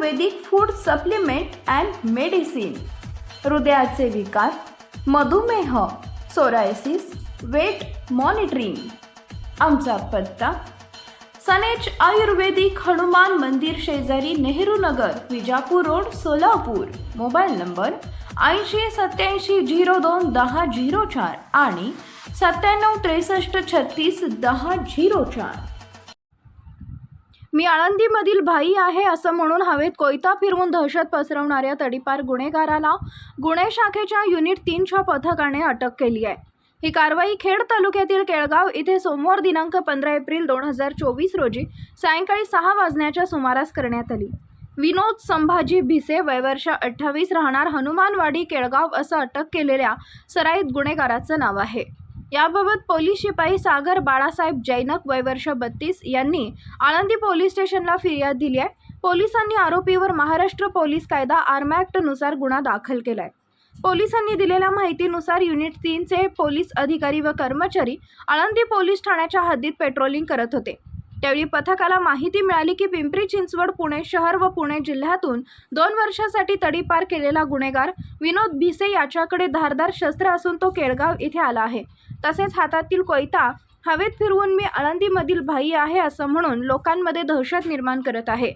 Ayurvedic food supplement and medicine, हृदयाचे विकार, मधुमेह, सोरायसिस, वेट मॉनिटरिंग. आमचा पत्ता सनेज आयुर्वेदिक हनुमान मंदिर शेजारी Nehru Nagar, Vijapur road, Solapur. Mobile number 8087021004 आणि 9763361004. मी आळंदीमधील भाई आहे असं म्हणून हवेत कोयता फिरवून दहशत पसरवणाऱ्या तडीपार गुन्हेगाराला गुन्हे शाखेच्या युनिट 3च्या पथकाने अटक केली आहे. ही कारवाई खेड तालुक्यातील केळगाव येथे सोमवार दिनांक 15 एप्रिल 2024 रोजी सायंकाळी 6 वाजण्याच्या सुमारास करण्यात आली. विनोद संभाजी भिसे, वय वर्ष 28, राहणार हनुमानवाडी, केळगाव असं अटक केलेल्या सराईत गुन्हेगाराचं नाव आहे. याबाबत पोलीस शिपाई सागर बाळासाहेब जैनक, वय वर्ष 32 यांनी आळंदी पोलीस स्टेशनला फिर्याद दिली आहे. पोलिसांनी आरोपीवर महाराष्ट्र पोलीस कायदा आर्म ॲक्ट नुसार गुन्हा दाखल केलाय. पोलिसांनी दिलेल्या माहितीनुसार युनिट 3चे पोलीस अधिकारी व कर्मचारी आळंदी पोलीस ठाण्याच्या हद्दीत पेट्रोलिंग करत होते. त्यावेळी पथकाला माहिती मिळाली की पिंपरी चिंचवड, पुणे शहर व पुणे जिल्ह्यातून 2 वर्षासाठी तडीपार केलेला गुन्हेगार विनोद भिसे याच्याकडे धारदार शस्त्र असून तो केळगाव येथे आला आहे. तसेच हातातील कोयता हवेत फिरवून मी आळंदीमधील भाई आहे असं म्हणून लोकांमध्ये दहशत निर्माण करत आहे.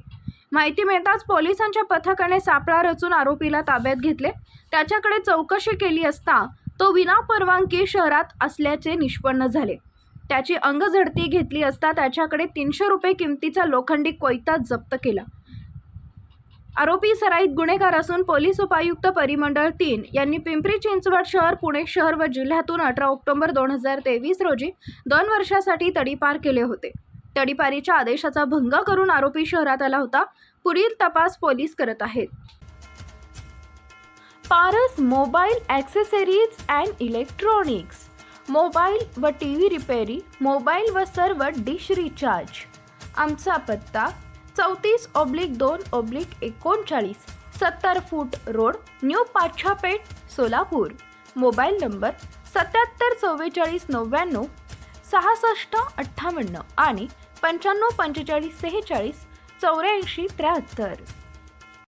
माहिती मिळताच पोलिसांच्या पथकाने सापळा रचून आरोपीला ताब्यात घेतले. त्याच्याकडे चौकशी केली असता तो विनापरवानगी शहरात असल्याचे निष्पन्न झाले. त्याची अंगझडती घेतली असता त्याच्याकडे 300 रुपये किमतीचा लोखंडी कोयता जप्त केला. आरोपी सराईत गुन्हेगार असून पोलीस उपायुक्त परिमंडळ 3 यांनी पिंपरी चिंचवड शहर, पुणे शहर व जिल्ह्यातून 18 ऑक्टोबर 2023 रोजी 2 वर्षासाठी तडीपार केले होते. तडीपारीच्या आदेशाचा भंग करून आरोपी शहरात आला होता. पुढील तपास पोलीस करत आहेत. Paras mobile accessories and electronics, mobile व टीव्ही रिपेरी, मोबाईल व सर्व डिश रिचार्ज. आमचा पत्ता 34/2/39, 70 फूट road, new Pachhapeth, Solapur. Mobile number 774499 6658 आणि 954546 8473.